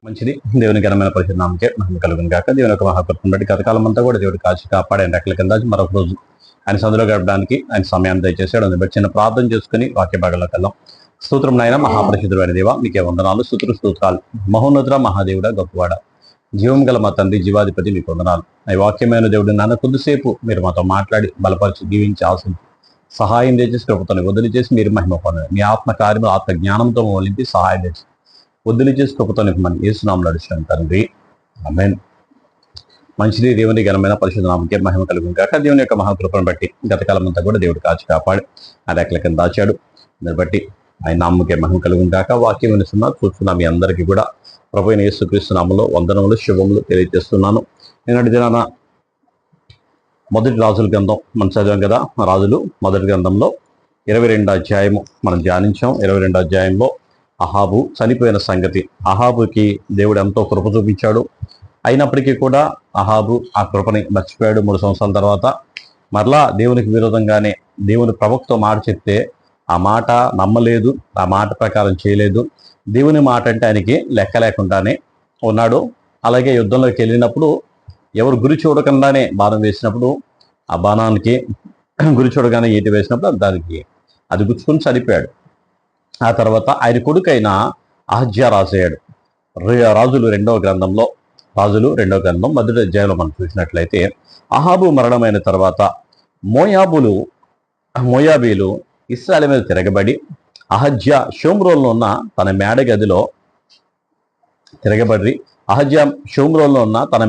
మంచిది. దేవుని ఘనమైన పరిశుద్ధ నామముకే మహిమ కలుగును గాక. దేవుని యొక్క మహాకృపను బట్టి గతకాలం అంతా కూడా దేవుడు కాచి కాపాడి ఆయన రెక్కల కింద మరొక రోజు ఆయన సందులో గడపడానికి ఆయన సమయాన్ని దయచేసాడు. అందుని బట్టి చిన్న ప్రార్థన చేసుకుని వాక్య భాగంలోకి వెళ్దాం. స్తోత్రం నాయన మహాపరిశుద్ధుడైన దేవ, మీకే వందనాలు, స్తోత్రాలు. మహోన్నతుడ, మహాదేవుడ, గొప్పవాడ, జీవం గల మా తండ్రి, జీవాధిపతి, మీకు వందనాలు. ఈ వాక్యమైన దేవుడు నాన్న కొద్దిసేపు మీరు మాతో మాట్లాడి బలపరిచి దీవించి ఆశించి సహాయం చేసి కృపతని వదిలి చేసి మీరు మహిమ పొందండి. మీ ఆత్మ కార్యము ఆత్మ జ్ఞానంతో వదిలించి సహాయం చేసి వదిలి చేసి కృపతో మనం యేసునామములో అడుగుతున్నాం తండ్రి, ఆమేన్. మంచిది. దేవుని ఘనమైన పరిశుద్ధ నామముకే మహిమ కలుగును గాక. దేవుని యొక్క మహాకృపను బట్టి గతకాలం అంతా కూడా దేవుడు కాచి కాపాడి ఆ రెక్కల కింద దాచాడు. దాన్ని బట్టి ఆయన నామముకే మహిమ కలుగును గాక. వాక్యం వినిస్తున్నా చూస్తున్నా మీ అందరికీ కూడా ప్రభువైన యేసుక్రీస్తు నామములో వందనములు శుభములు తెలియజేస్తున్నాను. నిన్నటి దినాన మొదటి రాజుల గ్రంథం మనం చదివాం కదా. రాజులు మొదటి గ్రంథంలో 22వ అధ్యాయము మనం ధ్యానించాం. 22వ అధ్యాయంలో అహాబు చనిపోయిన సంగతి, అహాబుకి దేవుడు ఎంతో కృప చూపించాడు. అయినప్పటికీ కూడా అహాబు ఆ కృపని మర్చిపోయాడు. 3 సంవత్సరాల తర్వాత మరలా దేవునికి విరోధంగానే దేవుని ప్రవక్త మాట చెప్తే ఆ మాట నమ్మలేదు, ఆ మాట ప్రకారం చేయలేదు. దేవుని మాట అంటే ఆయనకి లెక్క లేకుండానే ఉన్నాడు. అలాగే యుద్ధంలోకి వెళ్ళినప్పుడు ఎవరు గురి చూడకుండానే బాణం వేసినప్పుడు ఆ బాణానికి గురి చూడగానే ఈటి వేసినప్పుడు దానికి అది గుచ్చుకుని చనిపోయాడు. ఆ తర్వాత ఆయన కొడుకైన అహజ్యా రాజయ్యాడు. రాజులు 2వ గ్రంథంలో మొదటి అధ్యాయంలో మనం చూసినట్లయితే అహాబు మరణమైన తర్వాత మోయాబీలు ఇశ్రాయేలు మీద తిరగబడి అహజ్యా షోమ్రోన్లో ఉన్న తన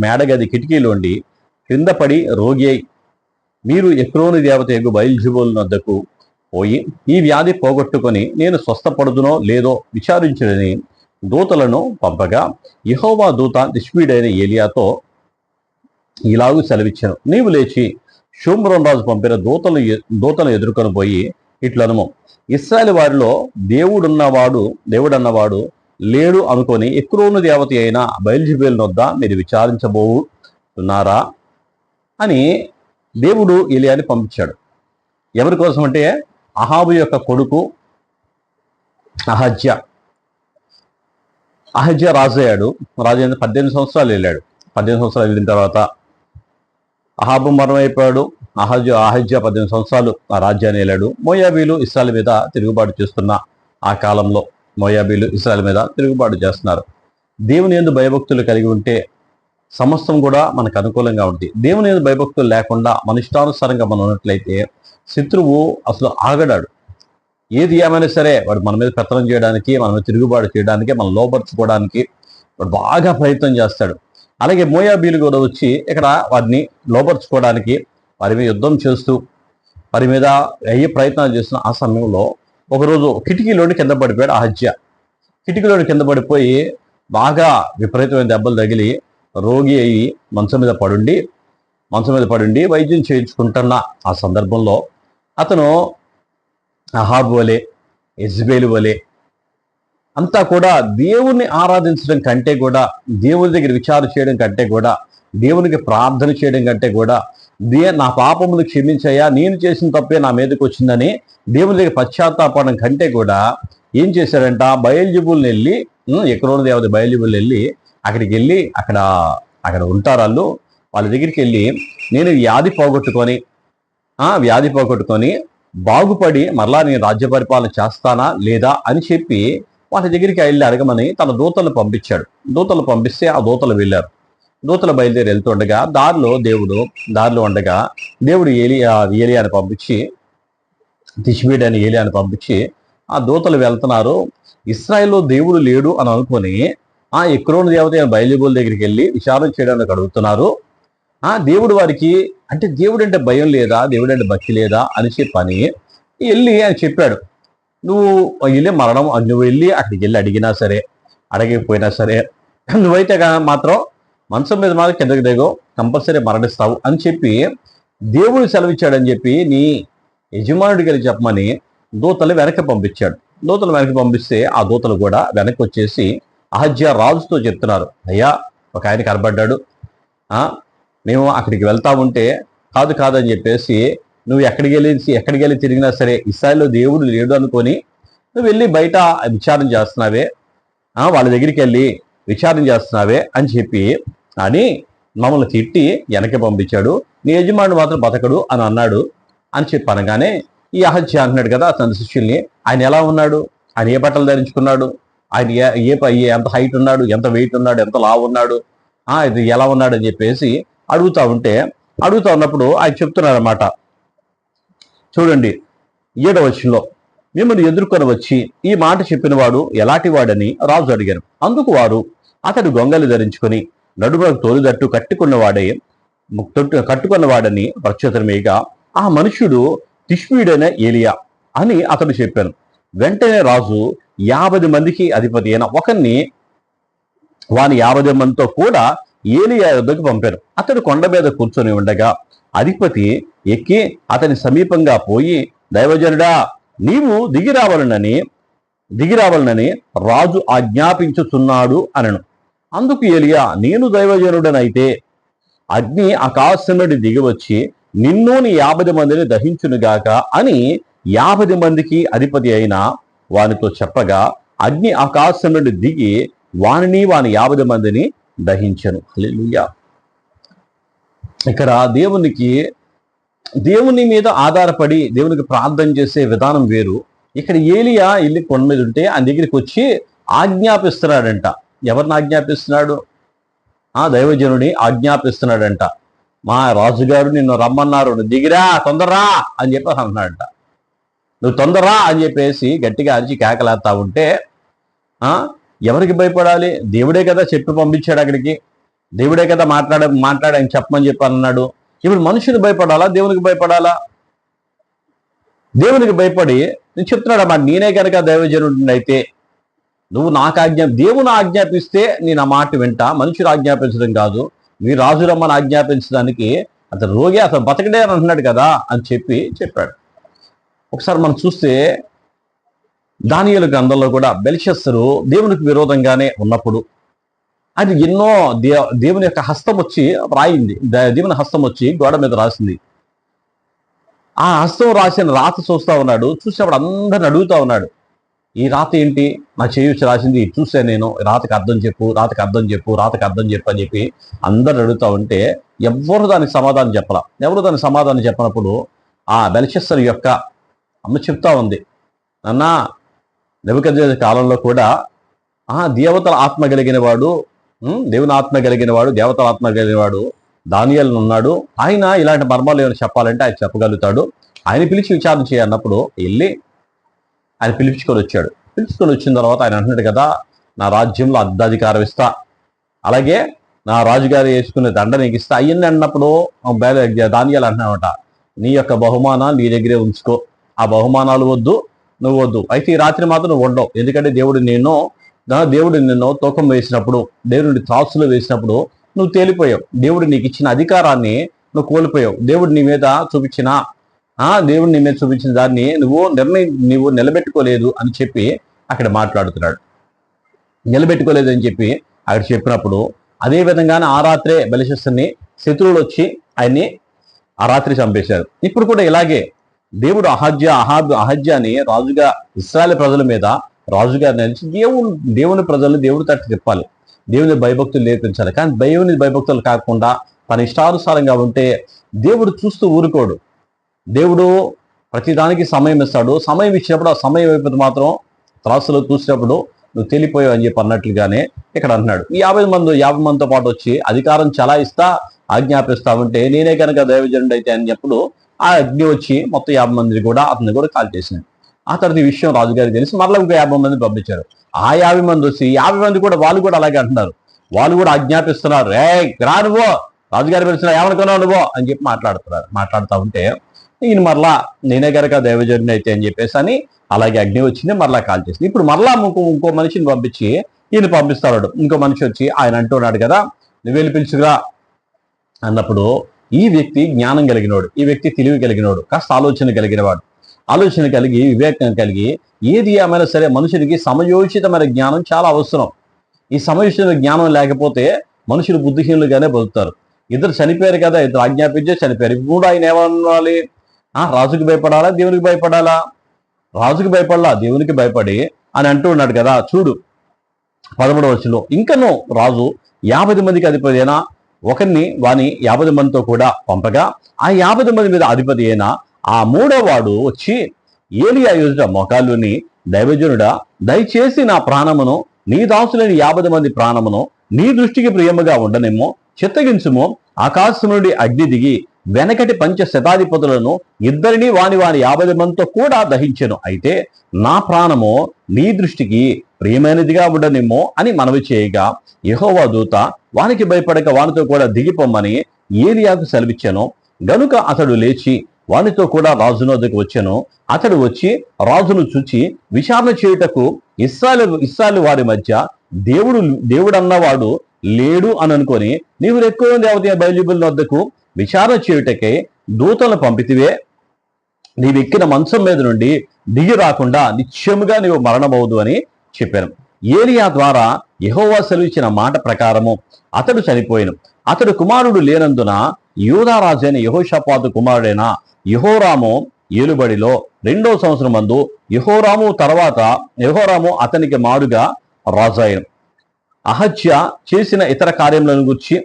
మేడగది కిటికీలోండి క్రింద పడి రోగి అయి మీరు ఎక్రోను దేవత యగు బయల్జెబూలు వద్దకు పోయి ఈ వ్యాధి పోగొట్టుకొని నేను స్వస్థపడుదునో లేదో విచారించుడని దూతలను పంపగా యెహోవా దూత తిష్బీడైన ఏలియాతో ఇలాగూ సెలవిచ్చాను, నీవు లేచి షోమ్రోన్ రాజు పంపిన దూతను ఎదుర్కొని పోయి ఇట్లనము, ఇశ్రాయేలు వారిలో దేవుడన్నవాడు లేడు అనుకొని ఎక్రోను దేవత అయిన బయల్జెబూలు వద్ద మీరు విచారించబోతున్నారా అని దేవుడు ఏలియాని పంపించాడు. ఎవరి కోసం అంటే అహాబు యొక్క కొడుకు అహజ్యా రాజు అయ్యాడు. రాజు 18 సంవత్సరాలు వెళ్ళాడు. 18 సంవత్సరాలు వెళ్ళిన తర్వాత అహాబు మరణం అయిపోయాడు. అహజ్యా 18 సంవత్సరాలు ఆ రాజ్యాన్ని వెళ్ళాడు. మోయాబీలు ఇశ్రాయేలు మీద తిరుగుబాటు చేస్తున్న ఆ కాలంలో మోయాబీలు ఇశ్రాయేలు మీద తిరుగుబాటు చేస్తున్నారు. దేవుని యందు భయభక్తులు కలిగి ఉంటే సమస్తం కూడా మనకు అనుకూలంగా ఉంటుంది. దేవుని యందు భయభక్తులు లేకుండా మన ఇష్టానుసారంగా మనం ఉన్నట్లయితే శత్రువు అసలు ఆగడాడు. ఏది ఏమైనా సరే వాడు మన మీద పెత్తనం చేయడానికి, మన మీద తిరుగుబాటు చేయడానికి, మనం లోపరుచుకోవడానికి వాడు బాగా ప్రయత్నం చేస్తాడు. అలాగే మోయాబీలు కూడా వచ్చి ఇక్కడ వారిని లోపరుచుకోవడానికి వారి మీద యుద్ధం చేస్తూ వారి మీద అయ్యే ప్రయత్నాలు చేస్తున్న ఆ సమయంలో ఒకరోజు కిటికీలోని కింద పడిపోయాడు అహజ్యా. కిటికీలోని కింద పడిపోయి బాగా విపరీతమైన దెబ్బలు తగిలి రోగి అయ్యి మంచం మీద పడుండి వైద్యం చేయించుకుంటున్న ఆ సందర్భంలో అతను అహాబు వలె యెజ్బేలు వలె అంతా కూడా దేవుణ్ణి ఆరాధించడం కంటే కూడా, దేవుని దగ్గర విచారణ చేయడం కంటే కూడా, దేవునికి ప్రార్థన చేయడం కంటే కూడా, నా పాపములు క్షమించయ్యా, నేను చేసిన తప్పే నా మీదకి వచ్చిందని దేవుని దగ్గర పశ్చాత్తాపడడం కంటే కూడా ఏం చేశారంట, బయల్జెబూల్ని వెళ్ళి ఎక్రోను దేవత బయల్జెబూల్ని వెళ్ళి అక్కడికి వెళ్ళి అక్కడ ఉంటారు వాళ్ళ దగ్గరికి వెళ్ళి నేను వ్యాధి పోగొట్టుకొని బాగుపడి మరలా నేను రాజ్య పరిపాలన చేస్తానా లేదా అని చెప్పి వాళ్ళ దగ్గరికి వెళ్ళి అడగమని తన దూతలను పంపించాడు. దూతలు పంపిస్తే ఆ దూతలు వెళ్ళారు. దూతలు బయలుదేరి వెళ్తుండగా దారిలో ఉండగా దేవుడు ఏలియాని పంపించి, తిష్బీడ్ అని ఏలియాని పంపించి ఆ దూతలు వెళ్తున్నారు. ఇశ్రాయేల్లో దేవుడు లేడు అని అనుకొని ఆ ఎక్రోను దేవత బయల్జెబూలు దగ్గరికి వెళ్ళి విచారణ చేయడానికి అడుగుతున్నారు. దేవుడు వారికి అంటే దేవుడు అంటే భయం లేదా, దేవుడు అంటే భక్తి లేదా అని చెప్పని వెళ్ళి ఆయన చెప్పాడు. నువ్వు వెళ్ళి అక్కడికి వెళ్ళి అడిగినా సరే అడగకపోయినా సరే నువ్వైతే మాత్రం మంచం మీద మాత్రం కిందకి దిగో, కంపల్సరీ మరణిస్తావు అని చెప్పి దేవుడు సెలవిచ్చాడని చెప్పి నీ యజమానుడికి వెళ్ళి చెప్పమని దూతలు వెనక్కి పంపించాడు. దూతలు వెనక్కి పంపిస్తే ఆ దూతలు కూడా వెనక్కి వచ్చేసి అహజ్యా రాజుతో చెప్తున్నారు, అయ్యా ఒక ఆయన కనబడ్డాడు, మేము అక్కడికి వెళ్తా ఉంటే కాదని చెప్పేసి నువ్వు ఎక్కడికి వెళ్ళి తిరిగినా సరే ఇశ్రాయేలులో దేవుడు లేడు అనుకొని నువ్వు వెళ్ళి బయట విచారణ చేస్తున్నావే, వాళ్ళ దగ్గరికి వెళ్ళి విచారణ చేస్తున్నావే అని చెప్పి అని మమ్మల్ని తిట్టి వెనక్కి పంపించాడు, నీ యజమానుడు మాత్రం బతకడు అని అన్నాడు అని చెప్పి అనగానే ఈ అహజ్య అంటున్నాడు కదా తన శిష్యుల్ని, ఆయన ఎలా ఉన్నాడు, ఆయన ఏ బట్టలు ధరించుకున్నాడు, ఆయన ఎంత హైట్ ఉన్నాడు, ఎంత వెయిట్ ఉన్నాడు, ఎంత లావు ఉన్నాడు, ఇది ఎలా ఉన్నాడు అని చెప్పేసి అడుగుతా ఉన్నప్పుడు ఆయన చెప్తున్నాడు అన్నమాట. చూడండి 7వ వచనంలో, మిమ్మల్ని ఎదుర్కొని వచ్చి ఈ మాట చెప్పినవాడు ఎలాంటి వాడని రాజు అడిగారు. అందుకు వారు, అతడు గొంగలి ధరించుకొని నడుములకు తోలుదట్టు కట్టుకున్నవాడని ప్రత్యుత్తరమేగా, ఆ మనుష్యుడు తిష్బీయుడైన ఏలియా అని అతడు చెప్పాను. వెంటనే రాజు 50 మందికి అధిపతి అయిన ఒకరిని వాని 50 మందితో కూడా ఏలియా యొద్దకు పంపారు. అతడు కొండ మీద కూర్చొని ఉండగా అధిపతి ఎక్కి అతని సమీపంగా పోయి, దైవజనుడా, నీవు దిగిరావాలనని రాజు ఆజ్ఞాపించుచున్నాడు అనను. అందుకు ఏలియా, నేను దైవజనుడనైతే అగ్ని ఆకాశం నుండి దిగివచ్చి నిన్ను నీ 50 మందిని దహించునుగాక అని 50 మందికి అధిపతి అయిన వానితో చెప్పగా, అగ్ని ఆకాశం నుండి దిగి వాని 50 మందిని దహించను. హల్లెలూయా. ఇక్కడ దేవుని మీద ఆధారపడి దేవునికి ప్రార్థన చేసే విధానం వేరు. ఇక్కడ ఏలియా ఇల్లు కొండ మీద ఉంటే ఆయన దగ్గరికి వచ్చి ఆజ్ఞాపిస్తున్నాడంట. ఎవరిని ఆజ్ఞాపిస్తున్నాడు? దైవజనుని ఆజ్ఞాపిస్తున్నాడంట. మా రాజుగారు నిన్ను రమ్మన్నారు, నువ్వు దిగిరా, తొందరరా అని చెప్పి అన్నాడంట. నువ్వు తొందరరా అని చెప్పేసి గట్టిగా అరిచి కేకలేస్తా ఉంటే ఎవరికి భయపడాలి? దేవుడే కదా చెప్పి పంపించాడు అక్కడికి, దేవుడే కదా మాట్లాడని చెప్పమని చెప్పి అన్నాడు. ఇప్పుడు మనుషులు భయపడాలా, దేవునికి భయపడాలా? దేవునికి భయపడి నేను చెప్తున్నాడు అన్నమాట, నేనే కనుక దైవజనుడు అయితే నువ్వు దేవుని ఆజ్ఞాపిస్తే నేను ఆ మాట వింటా, మనుషులు ఆజ్ఞాపించడం కాదు. మీరు రాజు రమ్మని ఆజ్ఞాపించడానికి అతను రోగి, అతను బతకడే అని అంటున్నాడు కదా అని చెప్పాడు. ఒకసారి మనం చూస్తే దానియేలు గ్రంథంలో కూడా బెల్షస్సరు దేవునికి విరోధంగానే ఉన్నప్పుడు అది ఎన్నో దేవుని యొక్క హస్తం వచ్చి రాయింది, దేవుని హస్తం వచ్చి గోడ మీద రాసింది. ఆ హస్తం రాసిన రాత చూస్తా ఉన్నాడు. చూసినప్పుడు అందరిని అడుగుతా ఉన్నాడు, ఈ రాత ఏంటి, నా చేయుచ్చి రాసింది చూసే నేను, రాతకు అర్థం చెప్పు, రాతకు అర్థం చెప్పు, రాతకు అర్థం చెప్పు అని చెప్పి అందరు అడుగుతా ఉంటే ఎవరు దానికి సమాధానం చెప్పాల. ఎవరు దానికి సమాధానం చెప్పినప్పుడు ఆ బెల్షస్సరు యొక్క అమ్మ చెప్తా ఉంది, అన్నా నెబుకద్నెజరు కాలంలో కూడా దేవతల ఆత్మ కలిగిన వాడు, దేవుని ఆత్మ కలిగిన వాడు, దేవతల ఆత్మ కలిగిన వాడు దానియేలు ఉన్నాడు. ఆయన ఇలాంటి మర్మాలు ఏమైనా చెప్పాలంటే ఆయన చెప్పగలుగుతాడు. ఆయన పిలిచి విచారణ చేయన్నప్పుడు వెళ్ళి ఆయన పిలుచుకొని వచ్చిన తర్వాత ఆయన అంటున్నాడు కదా, నా రాజ్యంలో అర్ధాధికారం ఇస్తా, అలాగే నా రాజుగారు వేసుకునే దండ నీకు ఇస్తా అయ్యింది అన్నప్పుడు దానియేలు అంటున్నాడట, నీ యొక్క బహుమానాలు నీ దగ్గరే ఉంచుకో, ఆ బహుమానాలు వద్దు, నువ్వు వద్దు, అయితే ఈ రాత్రి మాత్రం నువ్వు ఉండవు. ఎందుకంటే దేవుడు నిన్ను తూకం వేసినప్పుడు, దేవుడి త్రాసులో వేసినప్పుడు నువ్వు తేలిపోయావు. దేవుడు నీకు ఇచ్చిన అధికారాన్ని నువ్వు కోల్పోయావు. దేవుడు నీ మీద చూపించిన దాన్ని నువ్వు నిలబెట్టుకోలేదు అని చెప్పి అక్కడ మాట్లాడుతున్నాడు. నిలబెట్టుకోలేదు అని చెప్పి అక్కడ చెప్పినప్పుడు అదే విధంగానే ఆ రాత్రే బెల్షస్సరుని శత్రువులు వచ్చి ఆయన్ని ఆ రాత్రి చంపేశారు. ఇప్పుడు కూడా ఇలాగే దేవుడు అహజ్యాని రాజుగా ఇశ్రాయేలు ప్రజల మీద రాజుగా నిలిచి దేవుని ప్రజలను దేవుడి తట్టు తిప్పాలి, దేవుని భయభక్తులు నేర్పించాలి. కానీ దేవుని భయభక్తులు కాకుండా తన ఇష్టానుసారంగా ఉంటే దేవుడు చూస్తూ ఊరుకోడు. దేవుడు ప్రతిదానికి సమయం ఇస్తాడు. సమయం ఇచ్చినప్పుడు ఆ సమయం అయిపోతే మాత్రం త్రాసులో చూసినప్పుడు నువ్వు తెలిపోయావు అని చెప్పి అన్నట్లుగానే ఇక్కడ అంటున్నాడు. ఈ 50 మందితో పాటు వచ్చి అధికారం చలాయిస్తా ఆజ్ఞాపిస్తా ఉంటే నేనే కనుక దైవజనుడు అయితే అని చెప్పుడు ఆ అగ్ని వచ్చి మొత్తం 50 మందిని కూడా అతన్ని కూడా కాల్ చేసింది. ఆ తర్వాత ఈ విషయం రాజుగారికి తెలిసి మరలా ఇంకా 50 మందిని పంపించారు. ఆ 50 మంది వచ్చి 50 మంది కూడా వాళ్ళు కూడా అలాగే అంటున్నారు, వాళ్ళు కూడా ఆజ్ఞాపిస్తున్నారు, రా నువ్వు రాజుగారి పిలిచిన ఏమనుకున్నావు నువ్వు అని చెప్పి మాట్లాడుతూ ఉంటే ఈయన మరలా నేనే కనుక దైవజనుడు అయితే అని చెప్పేసి అని అలాగే అగ్ని వచ్చింది, మరలా కాల్ చేసింది. ఇప్పుడు మరలా ఇంకో మనిషిని పంపించి ఈయన పంపిస్తాడు. ఇంకో మనిషి వచ్చి ఆయన అంటున్నాడు కదా, నువ్వు వెళ్ళి పిలుచుకురా అన్నప్పుడు ఈ వ్యక్తి జ్ఞానం కలిగినోడు, ఈ వ్యక్తి తెలివి కలిగినోడు, కాస్త ఆలోచన కలిగి వివేకం కలిగి ఏది ఏమైనా సరే మనుషుడికి సమయోచితమైన జ్ఞానం చాలా అవసరం. ఈ సమయోచిత జ్ఞానం లేకపోతే మనుషులు బుద్ధిహీనులుగానే బతుకుతారు. ఇద్దరు చనిపోయారు కదా, ఇద్దరు ఆజ్ఞాపించే చనిపోయారు. ఇప్పుడు ఆయన ఏమనాలి? రాజుకి భయపడాలా, దేవునికి భయపడాలా? రాజుకి భయపడాలా, దేవునికి భయపడి అని అంటూ ఉన్నాడు కదా. చూడు 11వ వచనంలో ఇంకనూ రాజు 50 మందికి అధిపతి అయినా ఒకరిని వాని 50 మందితో కూడా పంపగా ఆ 50 మంది మీద అధిపతి అయిన ఆ 3వ వాడు వచ్చి ఏలియా ఎదుట మోకాళ్ళుని, దైవజనుడా, దయచేసి నా ప్రాణమును నీ దాసులని 50 మంది ప్రాణమును నీ దృష్టికి ప్రియముగా ఉండనేమో, చిత్తగించుము. ఆకాశం నుండి అగ్ని దిగి వెనకటి పంచ శతాధిపతులను ఇద్దరిని వాని 50 మందితో కూడా దహించెను. అయితే నా ప్రాణము నీ దృష్టికి ప్రియమైనదిగా ఉండనేమో అని మనవి చేయగా యెహోవా దూత వానికి భయపడక వానితో కూడా దిగిపోమ్మని ఏలియాకు సెలవిచ్చెను. గనుక అతడు లేచి వానితో కూడా రాజును వద్దకు వచ్చెను. అతడు వచ్చి రాజును చూచి విచారణ చేయుటకు ఇశ్రాయేలు వారి మధ్య దేవుడన్నవాడు లేడు అని అనుకొని, నీవు ఎక్కువ దేవత బయలుబుల వద్దకు విచారణ చేయుటకై దూతలను పంపితివే, నీవెక్కిన మంచం మీద నుండి దిగి రాకుండా నిశ్చయముగా నీవు మరణమవుదు అని చెప్పాను. ఏలియా ద్వారా యెహోవా సెలవిచ్చిన మాట ప్రకారము అతడు చనిపోయాను. అతడు కుమారుడు లేనందున యూదా రాజైన యెహోషాపాతు కుమారుడైన యెహోరాము ఏలుబడిలో 2వ సంవత్సరం మందు యెహోరాము అతనికి మారుగా రాజాయను. అహజ్య చేసిన ఇతర కార్యములను గురించి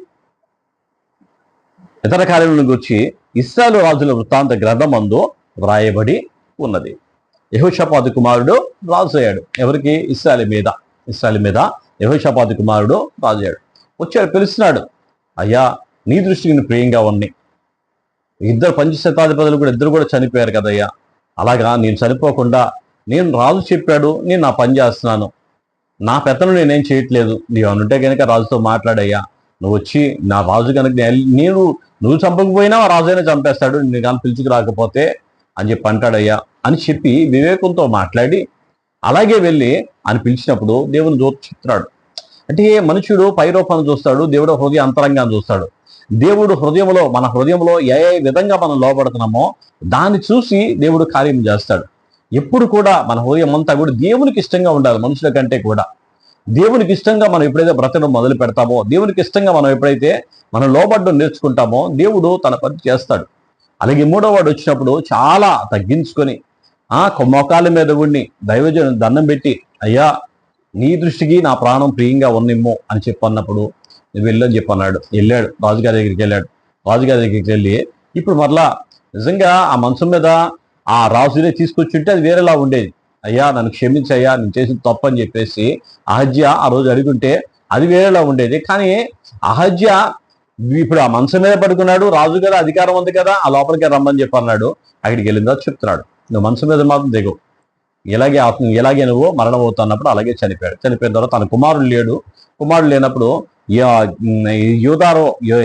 ఇశ్రాయేలు రాజుల వృత్తాంత గ్రంథమందు వ్రాయబడి ఉన్నది. యెహోషాపాతు కుమారుడు రాజు అయ్యాడు. ఎవరికి? ఇశ్రాయేలు మీద యెహోషాపాతు కుమారుడు రాజు అయ్యాడు. వచ్చాడు, పిలుస్తున్నాడు, అయ్యా నీ దృష్టికి నేను ప్రియంగా ఉన్నాయి. ఇద్దరు పంచ శతాధిపతులు కూడా ఇద్దరు కూడా చనిపోయారు కదయ్యా. అలాగా నేను చనిపోకుండా నేను రాజు చెప్పాడు, నేను నా పని చేస్తున్నాను, నా పెత్తను నేనేం చేయట్లేదు, నీవు అనుంటే కనుక రాజుతో మాట్లాడయ్యా, నువ్వు వచ్చి నా రాజు కనుక నువ్వు చంపకపోయినా ఆ రాజైనా చంపేస్తాడు, నేను కానీ పిలుచుకు రాకపోతే అని చెప్పి అంటాడయ్యా అని చెప్పి వివేకంతో మాట్లాడి అలాగే వెళ్ళి అని పిలిచినప్పుడు దేవుని దూత చెప్తున్నాడు. అంటే మనుషుడు పైరూపాన్ని చూస్తాడు, దేవుడు హృదయ అంతరంగాన్ని చూస్తాడు. దేవుడు మన హృదయంలో ఏ విధంగా మనం లోపడుతున్నామో దాన్ని చూసి దేవుడు కార్యం చేస్తాడు. ఎప్పుడు కూడా మన హృదయం అంతా కూడా దేవునికి ఇష్టంగా ఉండాలి. మనుషుల కంటే కూడా దేవునికి ఇష్టంగా మనం ఎప్పుడైతే బ్రతకడం మొదలు పెడతామో, దేవునికి ఇష్టంగా మనం ఎప్పుడైతే మనం లోబడ్డం నేర్చుకుంటామో దేవుడు తన పని చేస్తాడు. అలాగే 3వ వాడు వచ్చినప్పుడు చాలా తగ్గించుకొని మోకాళ్ళ మీద ఉండి దైవజను దండం పెట్టి, అయ్యా నీ దృష్టికి నా ప్రాణం ప్రియంగా ఉన్నిమ్ము అని చెప్పన్నప్పుడు నువ్వు వెళ్ళని చెప్పన్నాడు. వెళ్ళాడు, రాజుగారి దగ్గరికి వెళ్ళాడు. రాజుగారి దగ్గరికి వెళ్ళి ఇప్పుడు మరలా నిజంగా ఆ మంచం మీద ఆ రాజునే తీసుకొచ్చుంటే అది వేరేలా ఉండేది. అయ్యా నన్ను క్షమించయ్యా, నేను చేసిన తప్పు అని చెప్పేసి అహజ్య ఆ రోజు అడుగుంటే అది వేరేలా ఉండేది. కానీ అహజ్య ఇప్పుడు ఆ మంచం మీద పడుకున్నాడు, రాజు కదా, అధికారం ఉంది కదా, ఆ లోపలికి రమ్మని చెప్పి అన్నాడు. అక్కడికి వెళ్ళిందో చెప్తున్నాడు, నువ్వు మంచం మీద మాత్రం దిగు, ఇలాగే నువ్వు మరణం అవుతున్నప్పుడు అలాగే చనిపోయాడు. చనిపోయిన తర్వాత తన కుమారుడు లేనప్పుడు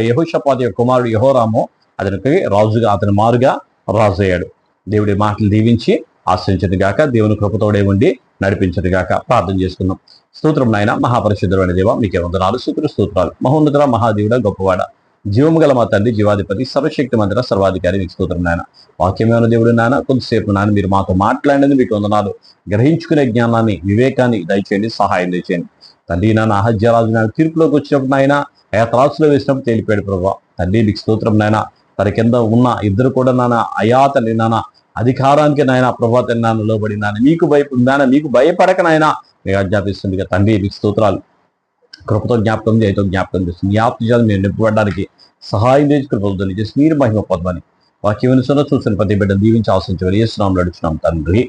యెహోషాపాతు యొక్క కుమారుడు యెహోరాము అతని మారుగా రాజు అయ్యాడు. దేవుడి మాటలు దీవించి ఆశ్రయించదు గాక, దేవుని కృపతోడే ఉండి నడిపించదు గాక. ప్రార్థన చేసుకుందాం. స్తోత్రం నాయన, మహాపరిశుద్ధమైన దేవ, మీకే వందనాలు, స్తోత్రాలు. మహోన్నతుడ, మహాదేవుడ, గొప్పవాడ, జీవము గల మా తండ్రి, జీవాధిపతి, సర్వశక్తి మందిర, సర్వాధికారి, మీకు స్తోత్రం నాయన. వాక్యమైన దేవుడు నాయన, కొద్దిసేపు నాయన మీరు మాతో మాట్లాడినది మీకు వందనాలు. గ్రహించుకునే జ్ఞానాన్ని, వివేకాన్ని దయచేయండి, సహాయం దయచేయండి తండ్రి. నాన్న అహజ్యరాజు నాయన తీర్పులోకి వచ్చినప్పుడు నాయన ఆయా త్రాసులో వేసినప్పుడు తేలిపోయాడు ప్రభావ. తండ్రి మీకు స్తోత్రం నాయన. తన కింద ఉన్న ఇద్దరు కూడా నాన్న అయా తండ్రి నాన్న అధికారానికి నాయన ప్రభావ తండ్రి నాన్న లోబడి నాన్న మీకు భయపడక నాయన మీకు ఆజ్ఞాపిస్తుంది కదా తండ్రి. మీకు స్తోత్రాలు. కృపతో జ్ఞాపకం చేయతో జ్ఞాపకం చేస్తుంది. జ్ఞాపకాలు మీరు నింపబడడానికి సహాయం చేసి కృపతో చేసి మీరు మహిమ పొందమని వాక్యం చూసిన ప్రతి బిడ్డ దీవించి ఆశించమని యేసు నామములో అడుగుతున్నాం తండ్రి.